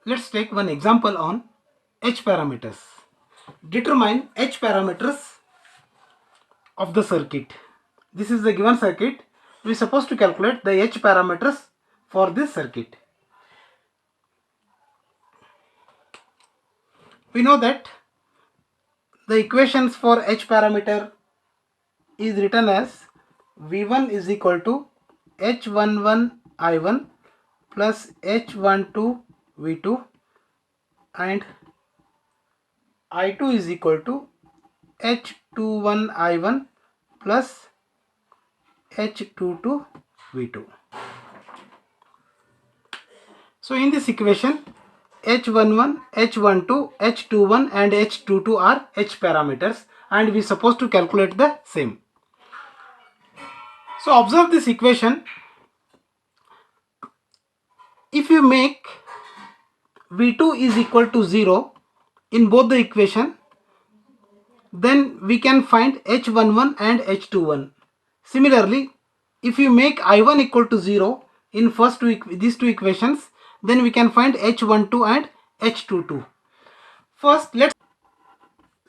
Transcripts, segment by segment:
Let's take one example on H parameters. Determine H parameters of the circuit. This is the given circuit. We are supposed to calculate the H parameters for this circuit. We know that the equations for H parameter is written as V1 is equal to H11 I1 plus H12 V2 and I2 is equal to H21 I1 plus H22 V2. So in this equation, H11, H12, H21 and H22 are H parameters and we are supposed to calculate the same. So observe this equation. If you make V2 is equal to 0 in both the equation, then we can find H11 and H21. Similarly, if you make I1 equal to 0 in these two equations, then we can find H12 and H22. First,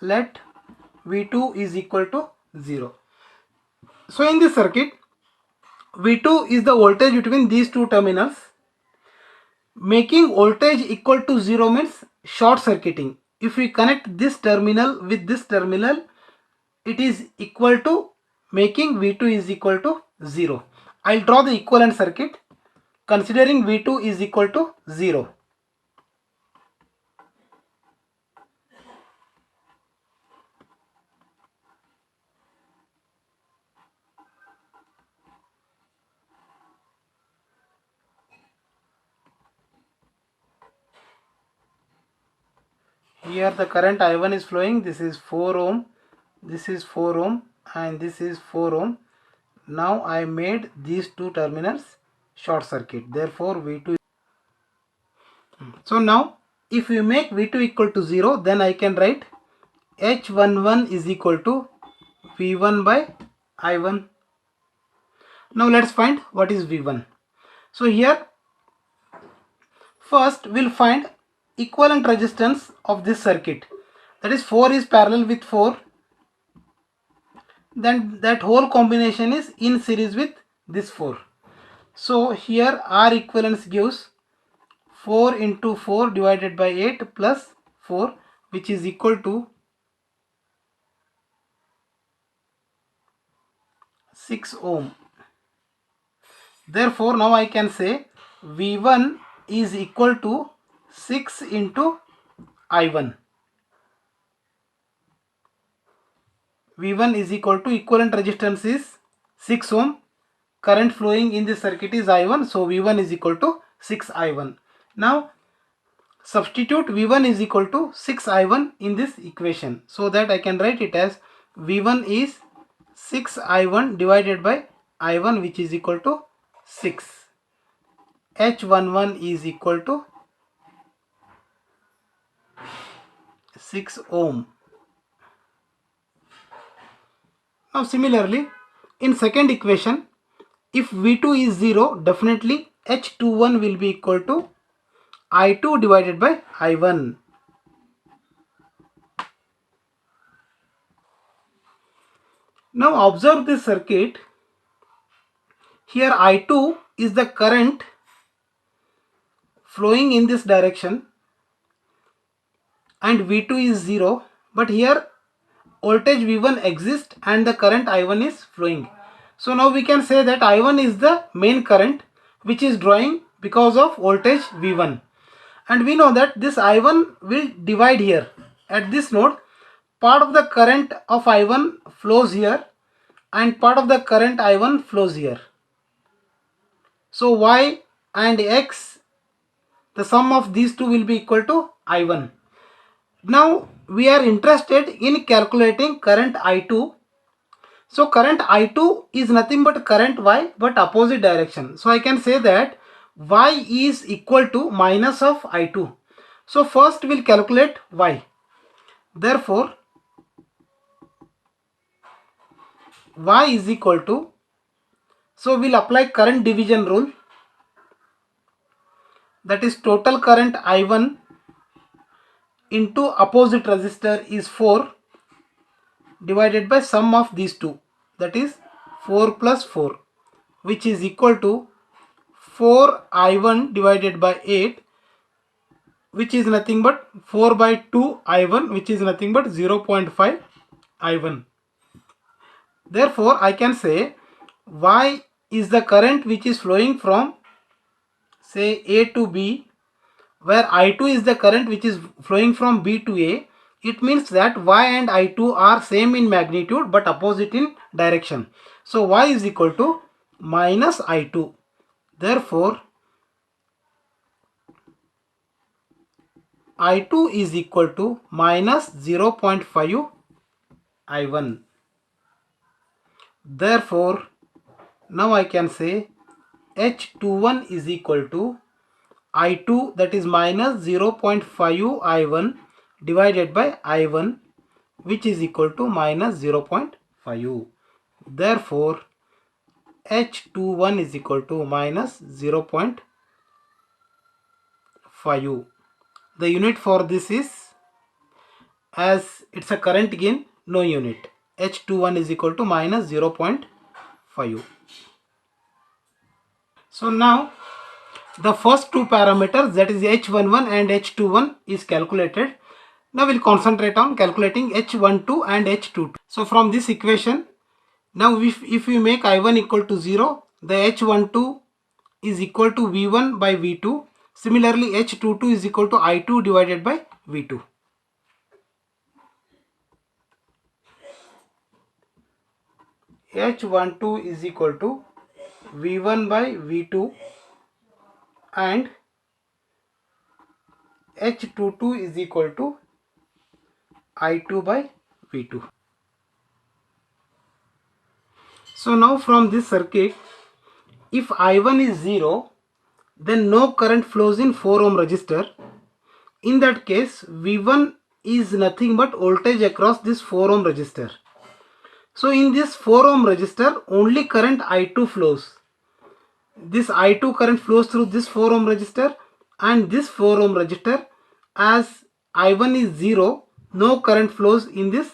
let V2 is equal to 0. So in this circuit, V2 is the voltage between these two terminals. Making voltage equal to 0 means short circuiting. If we connect this terminal with this terminal, it is equal to making V2 is equal to 0. I'll draw the equivalent circuit considering V2 is equal to 0. Here the current I1 is flowing. This is 4 ohm, this is 4 ohm and this is 4 ohm. Now I made these two terminals short circuit. Therefore V2. So now if we make V2 equal to 0, then I can write H11 is equal to V1 by I1. Now let's find what is V1. So here first we'll find equivalent resistance of this circuit. That is 4 is parallel with 4. Then that whole combination is in series with this 4. So here R equivalence gives 4 into 4 divided by 8 plus 4, which is equal to 6 ohm. Therefore now I can say V1 is equal to 6 into I1. V1 is equal to equivalent resistance is 6 ohm. Current flowing in this circuit is I1. So V1 is equal to 6 I1. Now substitute V1 is equal to 6 I1 in this equation. So that I can write it as V1 is 6 I1 divided by I1, which is equal to 6. H11 is equal to 6 ohm. Now similarly, in second equation, if V2 is 0, definitely H21 will be equal to I2 divided by I1. Now observe this circuit. Here I2 is the current flowing in this direction and V2 is 0, but here voltage V1 exists and the current I1 is flowing. So now we can say that I1 is the main current which is drawing because of voltage V1. And we know that this I1 will divide here. At this node, part of the current of I1 flows here and part of the current I1 flows here. So Y and X, the sum of these two will be equal to I1. Now we are interested in calculating current I2. So current I2 is nothing but current Y but opposite direction. So I can say that Y is equal to minus of I2. So first we'll calculate Y. Therefore Y is equal to, so we'll apply current division rule. that is total current I1 into opposite resistor is 4 divided by sum of these two, that is 4 plus 4, which is equal to 4I1 divided by 8, which is nothing but 4 by 2 I1, which is nothing but 0.5 I1. Therefore, I can say Y is the current which is flowing from say A to B, where I2 is the current which is flowing from B to A. It means that Y and I2 are same in magnitude but opposite in direction. So Y is equal to minus I2. Therefore, I2 is equal to minus 0.5 I1. Therefore, now I can say H21 is equal to I2, that is minus 0.5 I1 divided by I1, which is equal to minus 0.5. Therefore, H21 is equal to minus 0.5. The unit for this is, as it's a current gain, no unit. H21 is equal to minus 0.5. So now the first two parameters, that is H11 and H21, is calculated. Now we'll concentrate on calculating H12 and H22. So from this equation, now if we make I1 equal to 0, the H12 is equal to V1 by V2. Similarly, H22 is equal to I2 divided by V2. H12 is equal to V1 by V2 and H22 is equal to I2 by V2. So now from this circuit, if I1 is 0, then no current flows in 4 ohm resistor. In that case, V1 is nothing but voltage across this 4 ohm resistor. So in this 4 ohm resistor, only current I2 flows. This I2 current flows through this 4 ohm resistor and this 4 ohm resistor. As I1 is 0, no current flows in this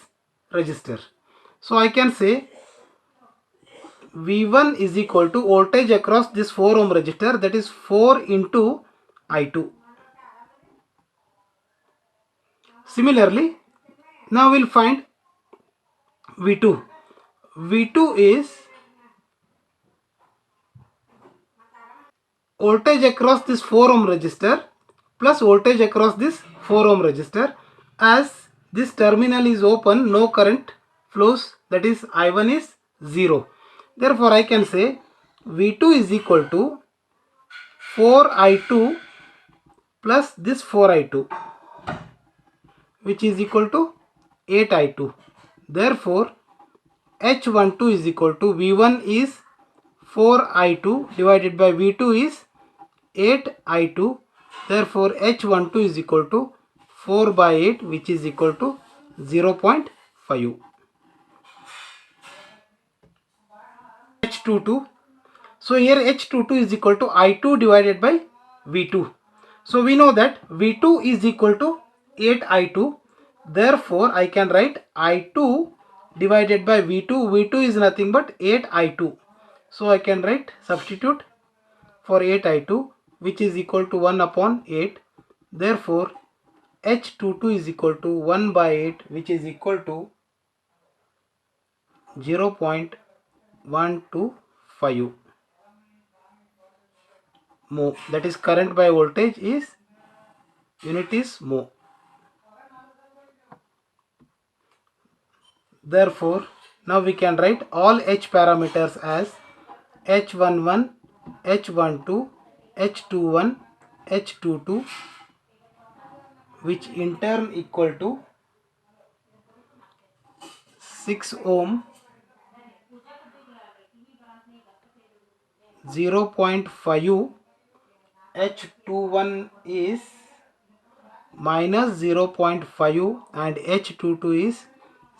resistor. So I can say V1 is equal to voltage across this 4 ohm resistor, that is 4 into I2. Similarly, now we'll find V2. V2 is voltage across this 4 ohm resistor plus voltage across this 4 ohm resistor. As this terminal is open, no current flows, that is I1 is 0. Therefore, I can say V2 is equal to 4I2 plus this 4I2, which is equal to 8I2. Therefore, H12 is equal to V1 is 4I2 divided by V2 is 8I2. Therefore, H12 is equal to 4 by 8, which is equal to 0.5. H22. So here H22 is equal to I2 divided by V2. So we know that V2 is equal to 8I2. Therefore, I can write I2 divided by V2. V2 is nothing but 8I2. So I can write, substitute for 8I2, which is equal to 1 upon 8. Therefore, H22 is equal to 1 by 8, which is equal to 0.125 mho. That is, current by voltage is, unit is mho. Therefore, now we can write all H parameters as H11, H12, H21, H22, which in turn equal to 6 ohm, 0.5, H21 is minus 0.5 and H22 is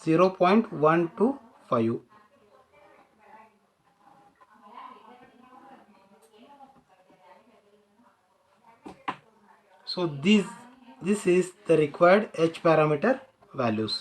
0.125. So this is the required h parameter values.